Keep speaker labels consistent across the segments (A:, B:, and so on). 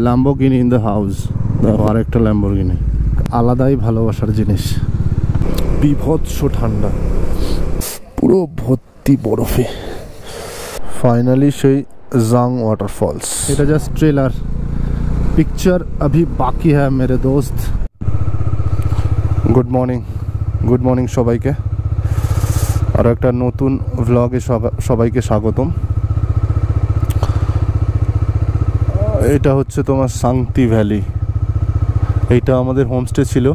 A: Lamborghini in the house. দেখো আরেকটা Lamborghini, আলাদাই ভালোবাসার জিনিস। বিভৎস ঠান্ডা, পুরো ভর্তি বরফে। ফাইনালি সেই জাং ওয়াটারফলস। এটা জাস্ট ট্রেলার, পিকচার अभी বাকি হ্যায় মেরে দোস্ত। গুড মর্নিং সবাইকে, আর একটা নতুন ভ্লগে সবাইকে স্বাগতম। এটা হচ্ছে তোমার সাংতি ভ্যালি, এইটা আমাদের হোমস্টে ছিল।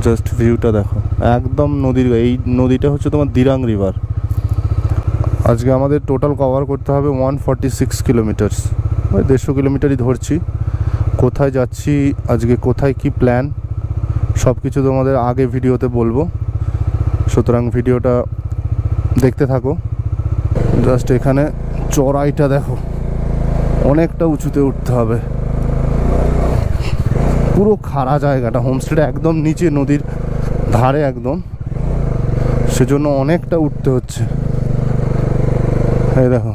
A: জাস্ট ভিউটা দেখো, একদম নদীর, এই নদীটা হচ্ছে তোমার দিরাং রিভার। আজকে আমাদের টোটাল কভার করতে হবে 146 কিলোমিটার্স, ওই 150 কিলোমিটারই ধরছি। কোথায় যাচ্ছি আজকে, কোথায় কি প্ল্যান, সব কিছু তোমাদের আগে ভিডিওতে বলবো, সুতরাং ভিডিওটা দেখতে থাকো। জাস্ট এখানে চড়াইটা দেখো, অনেকটা উঁচুতে উঠতে হবে, পুরো খাড়া জায়গাটা। হোমস্টেটা একদম নিচে, নদীর ধারে একদম, সেজন্য অনেকটা উঠতে হচ্ছে। এই দেখো,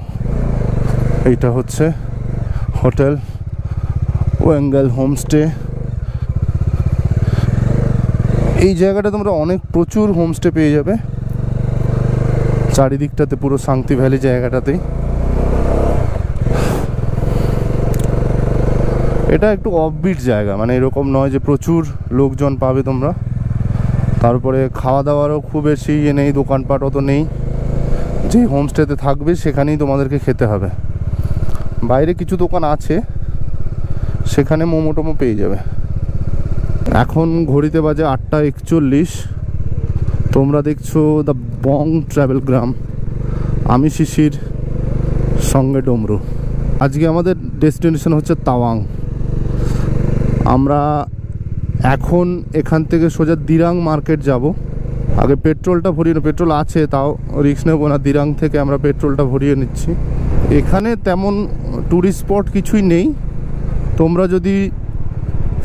A: এইটা হচ্ছে হোটেল ওয়েঙ্গেল হোমস্টে। এই জায়গাটা তোমরা প্রচুর হোমস্টে পেয়ে যাবে চারিদিকটাতে, পুরো সাংতি ভ্যালি জায়গাটাতেই। এটা একটু অফবিট জায়গা, মানে এরকম নয় যে প্রচুর লোকজন পাবে তোমরা। তারপরে খাওয়া দাওয়ারও খুব বেশি নেই, দোকানপাট অত নেই। যে হোমস্টেতে থাকবে সেখানেই তোমাদেরকে খেতে হবে। বাইরে কিছু দোকান আছে, সেখানে মোমো টোমো পেয়ে যাবে। এখন ঘড়িতে বাজে 8:41। তোমরা দেখছো দ্য বং ট্রাভেল গ্রাম, আমি শিশির, সঙ্গে ডমরু। আজকে আমাদের ডেস্টিনেশন হচ্ছে তাওয়াং। আমরা এখন এখান থেকে সোজা দিরাং মার্কেট যাব। আগে পেট্রোলটা ভরিয়ে, পেট্রোল আছে তাও রিস্ক নেব না, দিরাং থেকে আমরা পেট্রোলটা ভরিয়ে নিচ্ছি। এখানে তেমন ট্যুরিস্ট স্পট কিছুই নেই। তোমরা যদি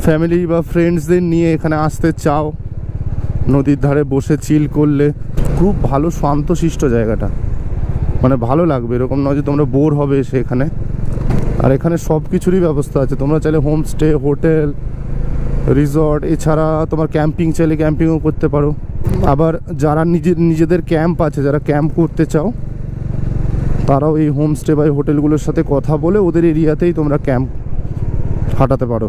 A: ফ্যামিলি বা ফ্রেন্ডসদের নিয়ে এখানে আসতে চাও, নদীর ধারে বসে চিল করলে খুব ভালো শান্তশিষ্ট জায়গাটা, মানে ভালো লাগবে। এরকম নয় যে তোমরা বোর হবে সেখানে। আর এখানে সব কিছুরই ব্যবস্থা আছে। তোমরা চাইলে হোমস্টে, হোটেল, রিসর্ট, এছাড়া তোমার ক্যাম্পিং চাইলে ক্যাম্পিংও করতে পারো। আবার যারা নিজেদের ক্যাম্প আছে, যারা ক্যাম্প করতে চাও, তারাও এই হোমস্টে বা হোটেলগুলোর সাথে কথা বলে ওদের এরিয়াতেই তোমরা ক্যাম্প হাঁটাতে পারো।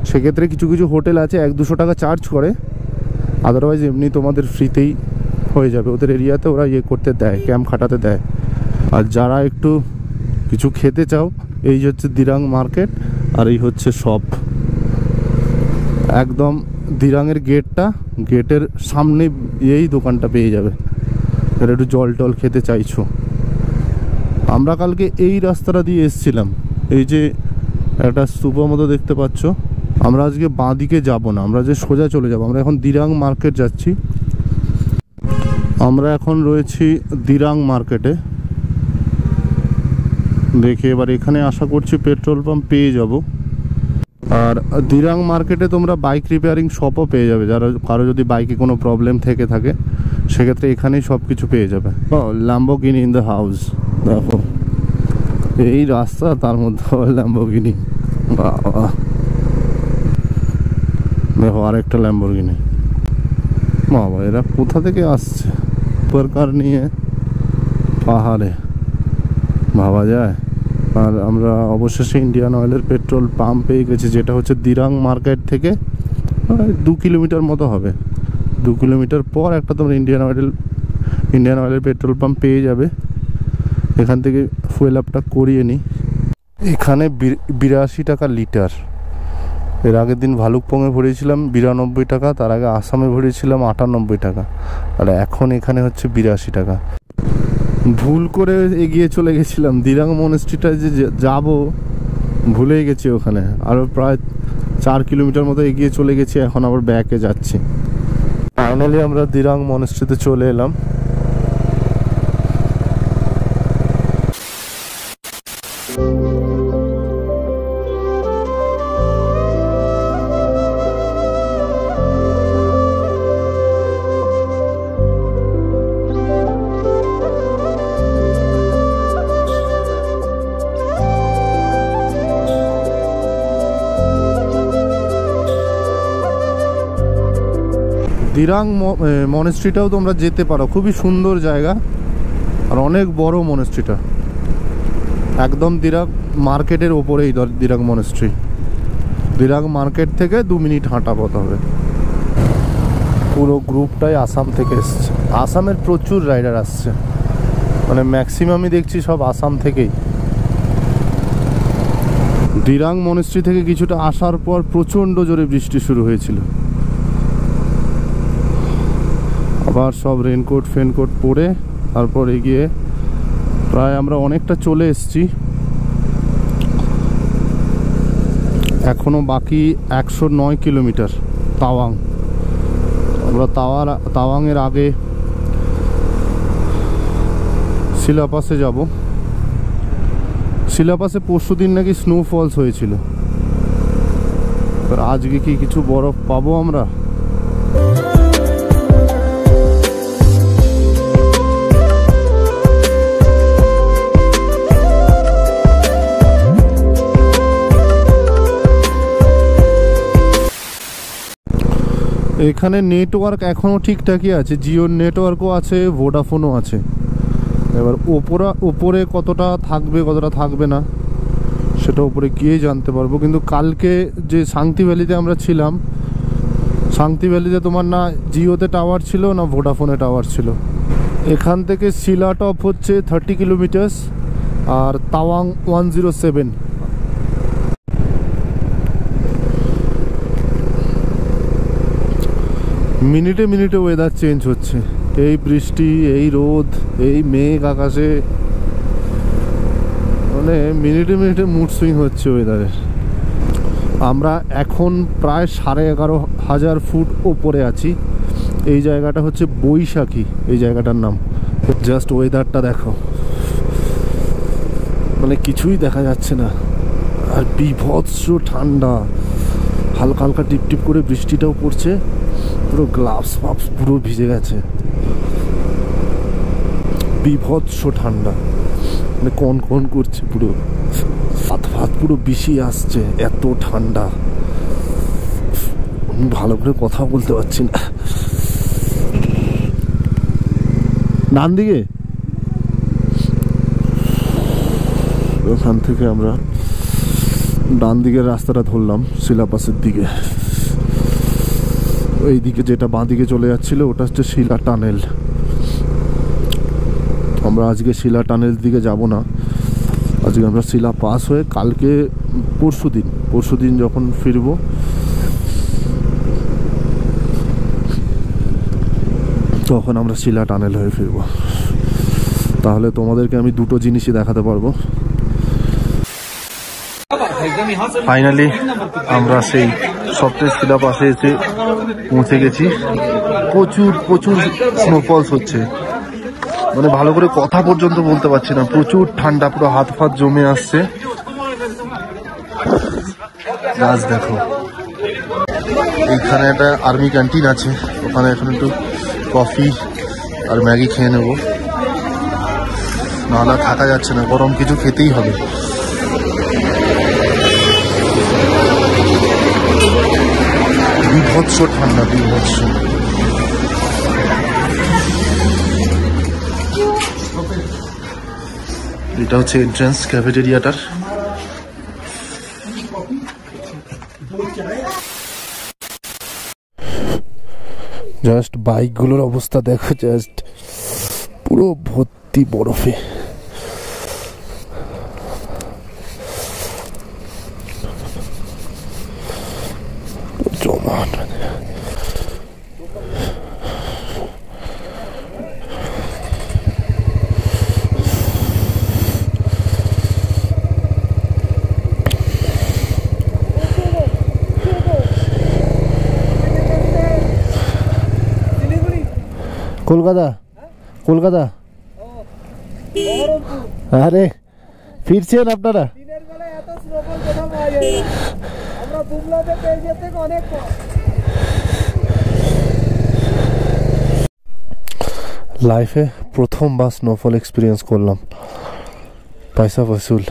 A: সেক্ষেত্রে কিছু কিছু হোটেল আছে 100-200 টাকা চার্জ করে, আদারওয়াইজ এমনি তোমাদের ফ্রিতেই হয়ে যাবে। ওদের এরিয়াতে ওরা করতে দেয়, ক্যাম্প খাটাতে দেয়। আর যারা একটু কিছু খেতে চাও, এই হচ্ছে দিরাং মার্কেট, আর এই হচ্ছে শপ। একদম দিরাংয়ের গেটের সামনে এই দোকানটা পেয়ে যাবে, যারা একটু জল টল খেতে চাইছো। আমরা কালকে এই রাস্তাটা দিয়ে এসছিলাম, এই যে একটা স্তূপের মতো দেখতে পাচ্ছ। আমরা আজকে বাঁ দিকে যাব না, আমরা যে সোজা চলে যাব। আমরা এখন দিরাং মার্কেট যাচ্ছি। আমরা এখন রয়েছি দিরাং মার্কেটে। দেখি এবার এখানে আশা করছি পেট্রোল পাম্প পেয়ে যাব। আর দিরাং মার্কেটে তোমরা বাইক রিপেয়ারিং শপও পেয়ে যাবে। কারো যদি বাইকে কোনো প্রবলেম থেকে থাকে, সেক্ষেত্রে এখানেই সব কিছু পেয়ে যাবে। Lamborghini in the house. দেখো এই রাস্তা, তার মধ্যে ল্যাম্বোর্গিনি। বাবা, দেখো আরেকটা ল্যাম্বোর্গিনি। বাবা, এরা কোথা থেকে আসছে সুপারকার নিয়ে পাহাড়ে, ভাবা যায়। আর আমরা অবশেষে ইন্ডিয়ান অয়েলের পেট্রোল পাম্প পেয়ে গেছি, যেটা হচ্ছে দিরাং মার্কেট থেকে 2 কিলোমিটার মতো হবে। 2 কিলোমিটার পর একটা তোমরা ইন্ডিয়ান অয়েলের পেট্রোল পাম্প পেয়ে যাবে। এখান থেকে ফুয়েল আপটা করিয়ে নিই। এখানে 82 টাকা লিটার। এর আগের দিন ভালুকপংয়ে ভরিয়েছিলাম 92 টাকা, তার আগে আসামে ভরিয়েছিলাম 98 টাকা, আর এখন এখানে হচ্ছে 82 টাকা। ভুল করে এগিয়ে চলে গেছিলাম, দিরাং মনেস্ট্রিটা যে যাব ভুলেই গেছি। ওখানে আরও প্রায় 4 কিলোমিটার মতো এগিয়ে চলে গেছি, এখন আবার ব্যাকে যাচ্ছি। ফাইনালি আমরা দিরাং মনেস্ট্রিতে চলে এলাম। দিরাং মনেস্ট্রিটাও তোমরা যেতে পারো, খুবই সুন্দর জায়গা আর অনেক বড় মনেস্ট্রিটা, একদম দিরাং মার্কেটের ওপরেই দিরাং মনেস্ট্রি। দিরাং মার্কেট থেকে 2 মিনিট হাঁটা পথ হবে। পুরো গ্রুপটাই আসাম থেকে এসছে, আসামের প্রচুর রাইডার আসছে, মানে ম্যাক্সিমামই দেখছি সব আসাম থেকেই। দিরাং মনেস্ট্রি থেকে কিছুটা আসার পর প্রচণ্ড জোরে বৃষ্টি শুরু হয়েছিল, আবার সব রেনকোট ফেনকোট পরে তারপর এগিয়ে প্রায় আমরা অনেকটা চলে এসেছি। এখনো বাকি 109 কিলোমিটার তাওয়াং। আমরা তাওয়াংয়ের আগে শিলাপাসে যাব। শিলাপাসে পরশুদিন নাকি স্নোফলস হয়েছিল, আজকে কি কিছু বরফ পাবো আমরা? এখানে নেটওয়ার্ক এখনও ঠিকঠাকই আছে, জিওর নেটওয়ার্কও আছে, ভোডাফোনও আছে। এবার ওপরে কতটা থাকবে কতটা থাকবে না সেটা উপরে গিয়েই জানতে পারবো। কিন্তু কালকে যে সাংতি ভ্যালিতে আমরা ছিলাম, সাংতি ভ্যালিতে তোমার না জিওতে টাওয়ার ছিল না ভোডাফোনে টাওয়ার ছিল। এখান থেকে শিলাটপ হচ্ছে 30 কিলোমিটার আর তাওয়াং 107। মিনিটে মিনিটে ওয়েদার চেঞ্জ হচ্ছে, এই বৃষ্টি, এই রোদ, এই মেঘ আকাশে, মানে মিনিটে মিনিটে মুড সুইং হচ্ছে ওয়েদারের। আমরা এখন প্রায় 11,500 ফুট ওপরে আছি। এই জায়গাটা হচ্ছে বৈশাখী, এই জায়গাটার নাম। জাস্ট ওয়েদারটা দেখো, মানে কিছুই দেখা যাচ্ছে না, আর বিভৎস ঠান্ডা, হালকা হালকা টিপ টিপ করে বৃষ্টিটাও পড়ছে, পুরো গ্লাভস ফাভস পুরো ভিজে গেছে, বিভৎস ঠান্ডা, মানে কন কন করছে, পুরো হাত ফাত পুরো বেশি আসছে, এত ঠান্ডা। ভালো করে কথা বলতে পারছি না। ডান দিকে ওখান থেকে আমরা ডান দিকের রাস্তাটা ধরলাম শিলাপাসের দিকে। এইদিকে যেটা বাঁ দিকে চলে যাচ্ছিল ওটা হচ্ছে শিলা টানেল। আমরা আজকে শিলা টানেল দিকে যাব না, আজকে আমরা শিলা পাস হয়ে কালকে পরশুদিন যখন ফিরবো তখন আমরা শিলা টানেল হয়ে ফিরবো। তাহলে তোমাদেরকে আমি দুটো জিনিসই দেখাতে পারবো। ফাইনালি আমরা সেই সপ্তাহে শিলা পাশে এসে পৌঁছে গেছি। প্রচুর স্নোফলস হচ্ছে, মানে ভালো করে কথা পর্যন্ত বলতে পারছি না, প্রচুর ঠান্ডা, পুরো হাত ফাত জমে আসছে। গাছ দেখো, এইখানে একটা আর্মি ক্যান্টিন আছে, ওখানে এখন একটু কফি আর ম্যাগি খেয়ে নেবো, নাহলে থাকা যাচ্ছে না, গরম কিছু খেতেই হবে। বিভৎস ঠান্ডা, বিভৎস। এটা হচ্ছে এন্ট্রান্স ক্যাফেটেরিয়াটার। জাস্ট বাইকগুলোর অবস্থা দেখো, জাস্ট পুরো ভর্তি বরফে। জমান কলকাতা। আরে ফিরছেন আপনারা? লাইফে প্রথমবার স্নোফল এক্সপিরিয়েন্স করলাম, পয়সা বসুল।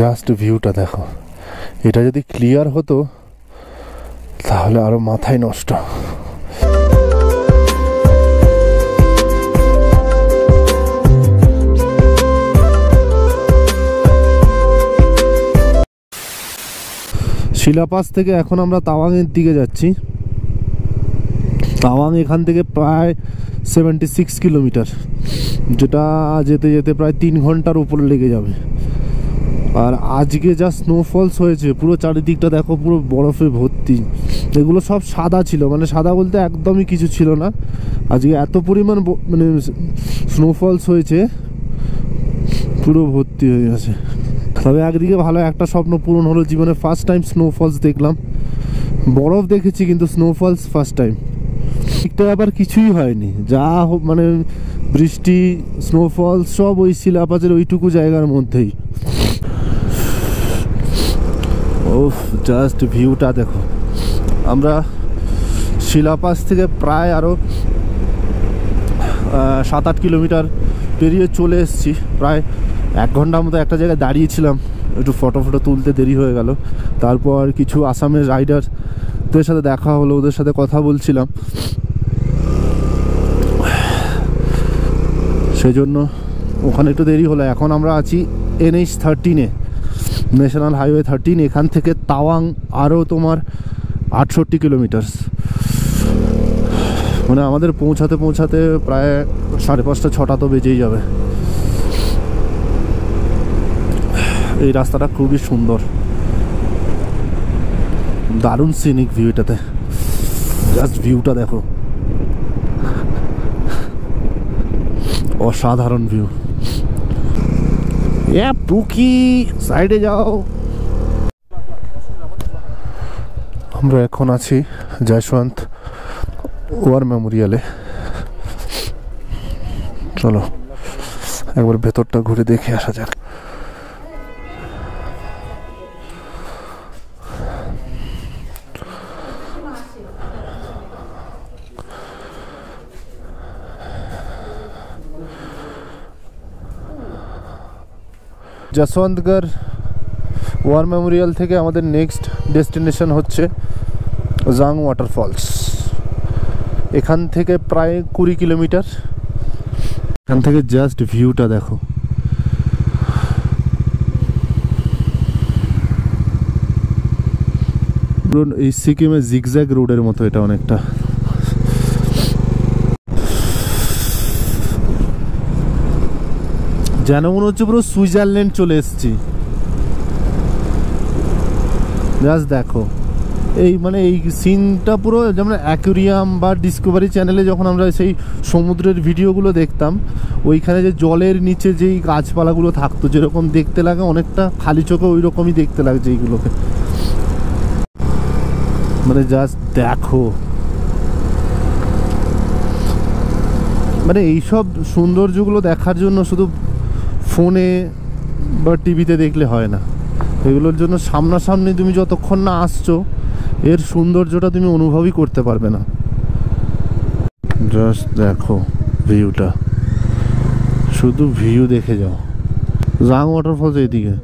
A: জাস্ট ভিউটা দেখো, এটা যদি ক্লিয়ার হতো তাহলে আরো মাথায় নষ্ট। শিলাপাস থেকে এখন আমরা তাওয়াংয়ের দিকে যাচ্ছি। তাওয়াং এখান থেকে প্রায় 76 কিলোমিটার, যেটা যেতে যেতে প্রায় 3 ঘন্টার উপরে লেগে যাবে। আর আজকে যা স্নোফলস হয়েছে, পুরো চারিদিকটা দেখো পুরো বরফে ভর্তি। এগুলো সব সাদা ছিল, মানে সাদা বলতে একদমই কিছু ছিল না। আজকে এত পরিমাণ মানে স্নোফলস হয়েছে, পুরো ভর্তি হয়ে গেছে। তবে একদিকে ভালো, একটা স্বপ্ন পূরণ হলো, জীবনে ফার্স্ট টাইম স্নোফলস দেখলাম। বরফ দেখেছি কিন্তু স্নোফলস ফার্স্ট টাইম। ঠিকটা আবার কিছুই হয়নি, যা মানে বৃষ্টি স্নোফলস সব ওই শিলাপাসের ওইটুকু জায়গার মধ্যেই। ওফ, জাস্ট ভিউটা দেখো। আমরা শিলাপাস থেকে প্রায় আরও 7-8 কিলোমিটার পেরিয়ে চলে এসেছি। প্রায় 1 ঘন্টার মতো একটা জায়গায় দাঁড়িয়েছিলাম, একটু ফটো তুলতে দেরি হয়ে গেল। তারপর কিছু আসামের রাইডারদের সাথে দেখা হলো, ওদের সাথে কথা বলছিলাম, সেই জন্য ওখানে একটু দেরি হলো। এখন আমরা আছি NH13-এ, ন্যাশনাল হাইওয়ে 13। এখান থেকে তাওয়াং আরও তোমার 68 কিলোমিটার, মানে আমাদের পৌঁছাতে প্রায় 5:30-6টা তো বেজেই যাবে। এই রাস্তাটা খুবই সুন্দর, দারুণ সিনিক ভিউ এটাতে। জাস্ট ভিউটা দেখো, অসাধারণ ভিউ। পুকি সাইডে যাও। আমরা এখন আছি জয়সওয়ান্ত ওয়ার মেমোরিয়ালে। চলো একবার ভেতরটা ঘুরে দেখে আসা যাক। যশবন্তগড় ওয়ার মেমোরিয়াল থেকে আমাদের নেক্সট ডেস্টিনেশন হচ্ছে জাং ওয়াটারফলস। এখান থেকে প্রায় 20 কিলোমিটার। এখান থেকে জাস্ট ভিউটা দেখো, এই সিকিমের জিগজ্যাগ রোডের মতো এটা অনেকটা। যেন মনে হচ্ছে পুরো সুইজারল্যান্ড চলে এসেছি। জাস্ট দেখো, এই মানে এই সিনটা পুরো যেমন অ্যাকুরিয়াম বা ডিসকভারি চ্যানেলে যখন আমরা সেই সমুদ্রের ভিডিওগুলো দেখতাম, ওইখানে যে জলের নিচে যেই গাছপালাগুলো থাকতো, যেরকম দেখতে লাগে অনেকটা খালি চোখে ওই রকমই দেখতে লাগছে এইগুলোকে। মানে জাস্ট দেখো, মানে এইসব সৌন্দর্যগুলো দেখার জন্য শুধু ফোনে বা টিভিতে দেখলে হয় না, এগুলোর জন্য সামনাসামনি তুমি যতক্ষণ না আসছো এর সৌন্দর্যটা তুমি অনুভবই করতে পারবে না। জাস্ট দেখো ভিউটা, শুধু ভিউ দেখে যাও। জাং ওয়াটারফলস এইদিকে,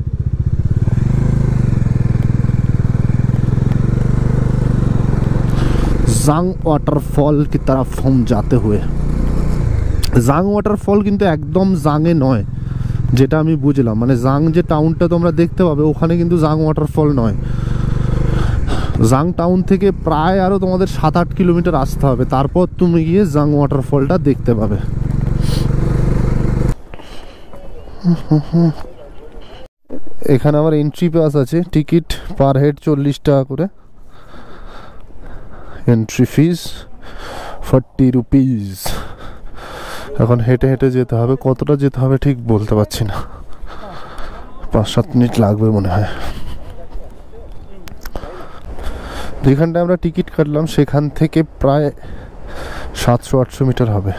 A: জাং ওয়াটারফল কি तरफ हम जाते हुए। জাং ওয়াটারফল কিন্তু একদম জাংয়ে নয়, যেটা আমি বুঝলাম। মানে জাং যে টাউনটা তোমরা দেখতে পাবে ওখানে কিন্তু জাং ওয়াটারফল নয়। জাং টাউন থেকে প্রায় আরও তোমাদের 7-8 কিলোমিটার আসতে হবে, তারপর তুমি গিয়ে জাং ওয়াটারফলটা দেখতে পাবে। এখানে আমার এন্ট্রি পাস আছে, টিকিট পার হেড 40 টাকা করে, এন্ট্রি ফিস 40 রুপিস। এখন হেঁটে হেঁটে যেতে হবে, কতটা যেতে হবে ঠিক বলতে পারছি না, 5-7 মিনিট লাগবে মনে হয়। যেখানটায় আমরা টিকিট কাটলাম সেখান থেকে প্রায় 700-800 মিটার হবে।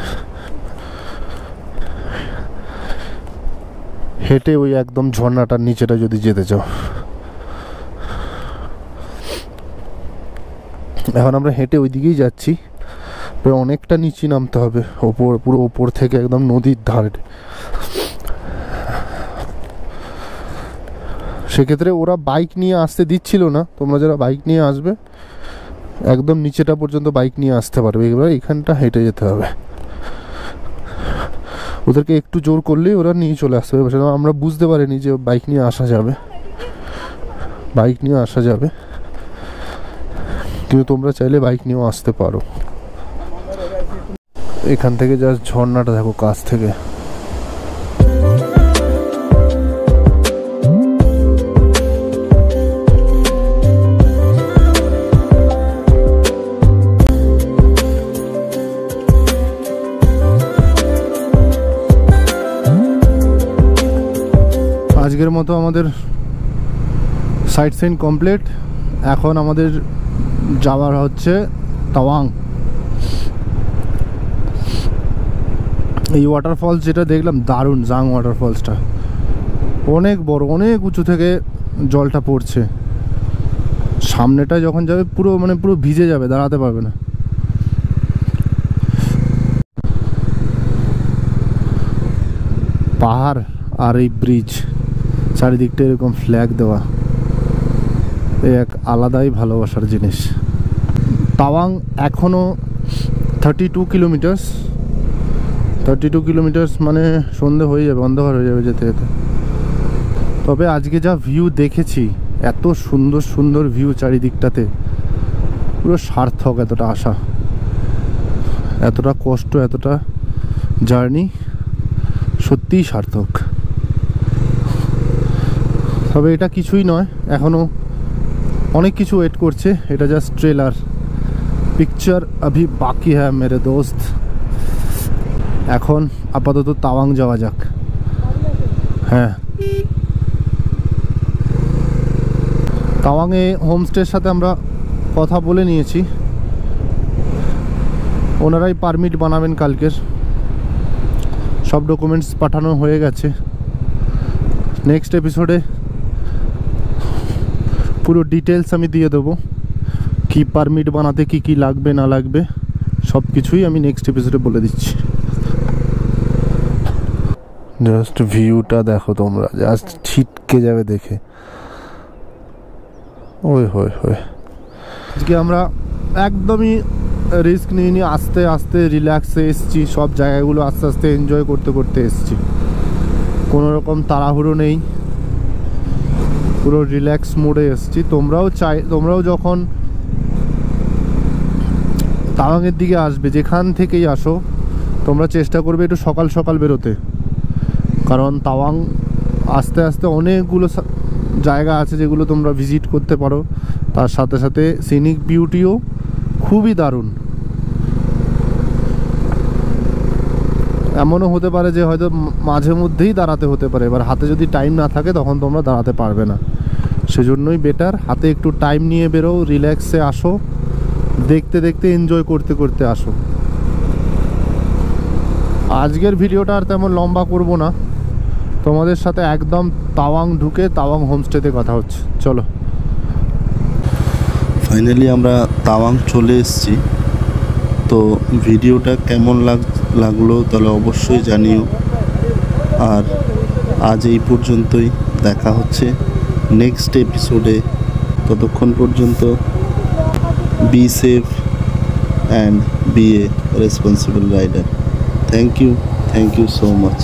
A: হেঁটে ওই একদম ঝর্ণাটার নিচেটা যদি যেতে চাও। এখন আমরা হেঁটে ওই দিকেই যাচ্ছি, অনেকটা নিচে নামতে হবে, পুরো ওপর থেকে একদম নদীর ধারে। সেক্ষেত্রে ওরা বাইক নিয়ে আসতে দিচ্ছিল না। তোমরা যারা বাইক নিয়ে আসবে একদম নিচেটা পর্যন্ত বাইক নিয়ে আসতে পারবে, এবার এখানটা হেঁটে যেতে হবে। ওদেরকে একটু জোর করলেই ওরা নিয়ে চলে আসতে পারবে। সেটা আমরা বুঝতে পারিনি যে বাইক নিয়ে আসা যাবে, বাইক নিয়ে আসা যাবে, কিন্তু তোমরা চাইলে বাইক নিয়েও আসতে পারো। এখান থেকে জাস্ট ঝর্ণাটা দেখো কাছ থেকে। আজকের মতো আমাদের সাইট সিন কমপ্লিট। এখন আমাদের যাওয়ার হচ্ছে তাওয়াং। এই ওয়াটারফলস যেটা দেখলাম দারুণ, জাং ওয়াটারফলসটা অনেক বড়, অনেক উঁচু থেকে জলটা পড়ছে। সামনেটা যখন যাবে পুরো মানে পুরো ভিজে যাবে, দাঁড়াতে পারবে না। পাহাড় আর এই ব্রিজ, চারিদিকটা এরকম ফ্ল্যাগ দেওয়া, এক আলাদাই ভালোবাসার জিনিস। তাওয়াং এখনও 32 কিলোমিটার্স, 32 কিলোমিটার্স মানে সন্ধে হয়ে যাবে, অন্ধকার হয়ে যাবে যেতে যেতে। তবে আজকে যা ভিউ দেখেছি, এত সুন্দর সুন্দর ভিউ চারিদিকটাতে, পুরো সার্থক এতটা আসা, এতটা কষ্ট, এতটা জার্নি, সত্যিই সার্থক। তবে এটা কিছুই নয়, এখনও অনেক কিছু ওয়েট করছে। এটা জাস্ট ট্রেলার, পিকচার আভি বাকি হ্যাঁ মেরে দোস্ত। এখন আপাতত তাওয়াং যাওয়া যাক। হ্যাঁ, তাওয়াংয়ে হোমস্টের সাথে আমরা কথা বলে নিয়েছি, ওনারাই পারমিট বানাবেন কালকের। সব ডকুমেন্টস পাঠানো হয়ে গেছে। নেক্সট এপিসোডে পুরো ডিটেলস আমি দিয়ে দেবো, কি পারমিট বানাতে কি কি লাগবে না লাগবে সব কিছুই আমি নেক্সট এপিসোডে বলে দিচ্ছি। জাস্ট ভিউটা দেখো তোমরা, জাস্ট ছিটকে যাবে দেখে। ওই হই হই, আজকে আমরা একদমই রিস্ক নিইনি, আস্তে আস্তে রিল্যাক্সে এসছি। সব জায়গাগুলো আস্তে আস্তে এনজয় করতে করতে এসছি, কোনো রকম তাড়াহুড়ো নেই, পুরো রিল্যাক্স মোডে এসছি। তোমরাও যখন তাওয়াংয়ের দিকে আসবে, যেখান থেকেই আসো, তোমরা চেষ্টা করবে একটু সকাল সকাল বেরোতে, কারণ তাওয়াং আস্তে আস্তে অনেকগুলো জায়গা আছে যেগুলো তোমরা ভিজিট করতে পারো। তার সাথে সাথে সিনিক বিউটিও খুবই দারুণ। এমনও হতে পারে যে হয়তো মাঝে মধ্যেই দাঁড়াতে হতে পারে, এবার হাতে যদি টাইম না থাকে তখন তোমরা দাঁড়াতে পারবে না। সেজন্যই বেটার হাতে একটু টাইম নিয়ে বেরো, রিল্যাক্সে আসো, দেখতে দেখতে এনজয় করতে করতে আসো। আজকের ভিডিওটা আর তেমন লম্বা করব না, তোমাদের সাথে একদম তাওয়াং ঢুকে তাওয়াং হোমস্টেতে কথা হচ্ছে। চলো,
B: ফাইনালি আমরা তাওয়াং চলে এসেছি। তো ভিডিওটা কেমন লাগলো তাহলে অবশ্যই জানিও। আর আজ এই পর্যন্তই, দেখা হচ্ছে নেক্সট এপিসোডে। ততক্ষণ পর্যন্ত be safe and be a responsible rider. Thank you so much.